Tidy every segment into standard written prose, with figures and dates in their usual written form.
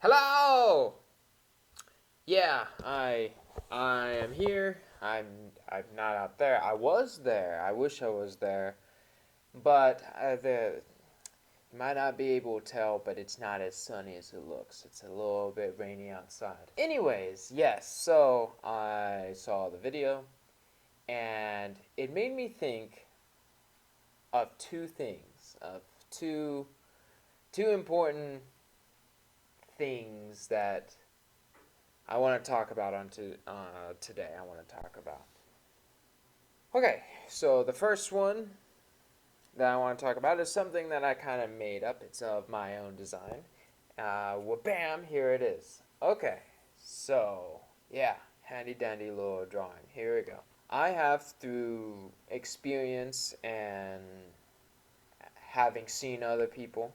Hello. Yeah, I am here. I'm not out there. I was there. I wish I was there, but the you might not be able to tell, but it's not as sunny as it looks. It's a little bit rainy outside. Anyways, yes. So I saw the video, and it made me think of two things, of two important things that I want to talk about today. I want to talk about. Okay, so the first one that I want to talk about is something that I kind of made up. It's of my own design. Well, bam, here it is. Okay, so yeah, handy dandy little drawing. Here we go. I have, through experience and having seen other people,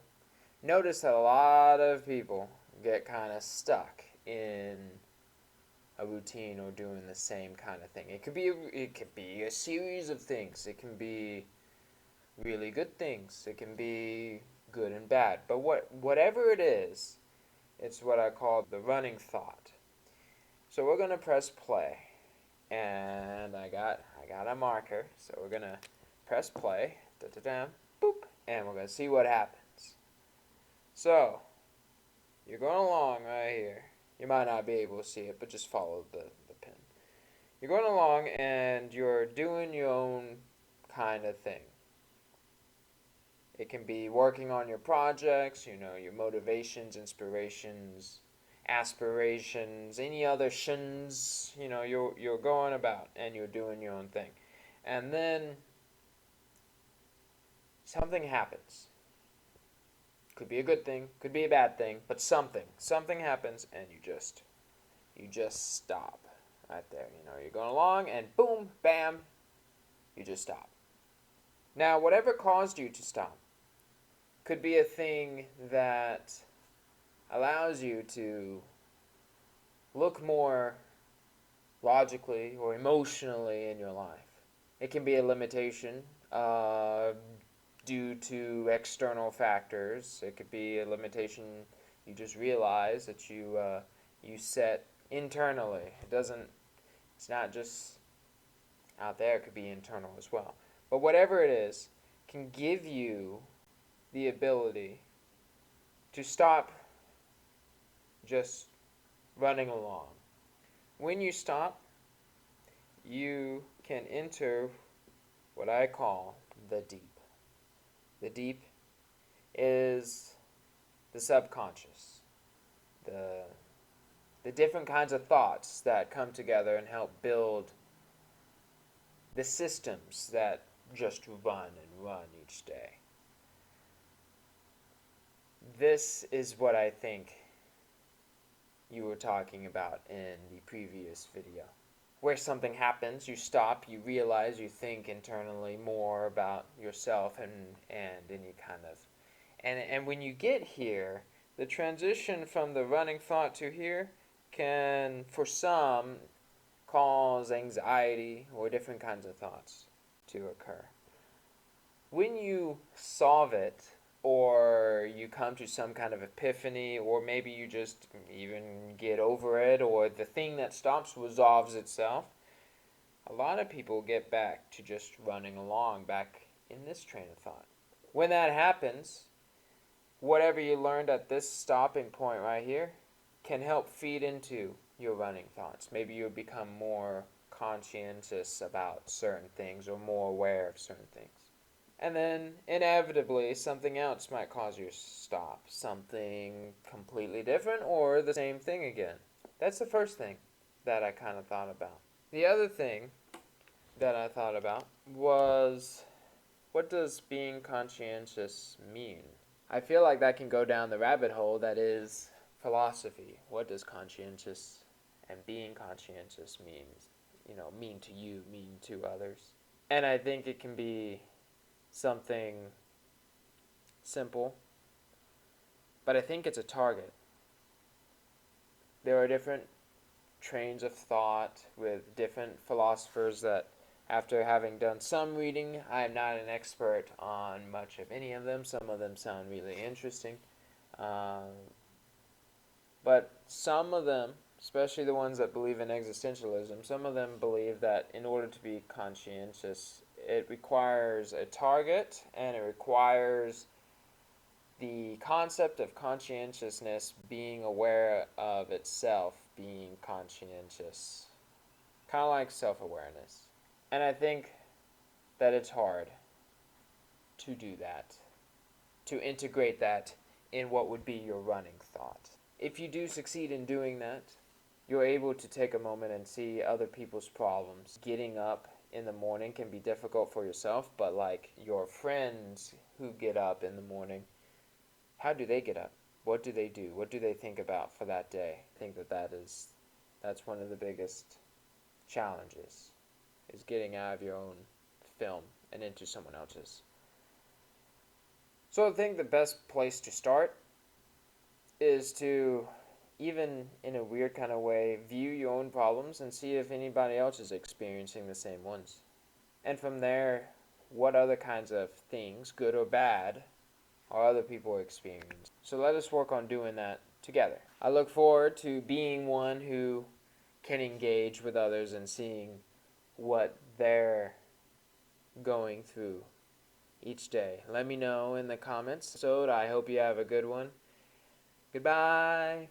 noticed that a lot of people get kind of stuck in a routine or doing the same kind of thing. It could be a series of things. It can be really good things. It can be good and bad. But whatever it is, it's what I call the running thought. So we're gonna press play, and I got a marker. So we're gonna press play, da da da, boop, and we're gonna see what happens. So you're going along right here. You might not be able to see it, but just follow the pin. You're going along and you're doing your own kind of thing. It can be working on your projects, your motivations, inspirations, aspirations, any other shins, you're going about and you're doing your own thing. And then something happens. Could be a good thing, could be a bad thing, but something happens and you just stop right there. You're going along and boom, bam, you just stop. Now, whatever caused you to stop could be a thing that allows you to look more logically or emotionally in your life. It can be a limitation due to external factors. It could be a limitation you just realize that you set internally. It's not just out there, it could be internal as well. But whatever it is, can give you the ability to stop just running along. When you stop, you can enter what I call the deep. The deep is the subconscious, the the different kinds of thoughts that come together and help build the systems that just run and run each day. This is what I think you were talking about in the previous video. Where something happens, you stop, you realize, you think internally more about yourself and any kind of. And when you get here, the transition from the running thought to here can, for some, cause anxiety or different kinds of thoughts to occur. When you solve it, or you come to some kind of epiphany, or maybe you just even get over it, or the thing that stops resolves itself, a lot of people get back to just running along, back in this train of thought. When that happens, whatever you learned at this stopping point right here can help feed into your running thoughts. Maybe you'll become more conscientious about certain things or more aware of certain things. And then, inevitably, something else might cause you to stop. Something completely different or the same thing again. That's the first thing that I kind of thought about. The other thing that I thought about was, what does being conscientious mean? I feel like that can go down the rabbit hole that is philosophy. What does conscientious and being conscientious mean to you, mean to others? And I think it can be something simple, but I think it's a target. There are different trains of thought with different philosophers that, after having done some reading, I am not an expert on much of any of them. Some of them sound really interesting. But some of them, especially the ones that believe in existentialism, some of them believe that in order to be conscientious, it requires a target and it requires the concept of conscientiousness being aware of itself, being conscientious. Kind of like self awareness. And I think that it's hard to do that, to integrate that in what would be your running thought. If you do succeed in doing that, you're able to take a moment and see other people's problems. Getting up in the morning can be difficult for yourself, but like your friends who get up in the morning, how do they get up? What do they do? What do they think about for that day? I think that's one of the biggest challenges, is getting out of your own film and into someone else's. So I think the best place to start is to, even in a weird kind of way, view your own problems and see if anybody else is experiencing the same ones. And from there, what other kinds of things, good or bad, are other people experiencing. So let us work on doing that together. I look forward to being one who can engage with others and seeing what they're going through each day. Let me know in the comments. So I hope you have a good one. Goodbye.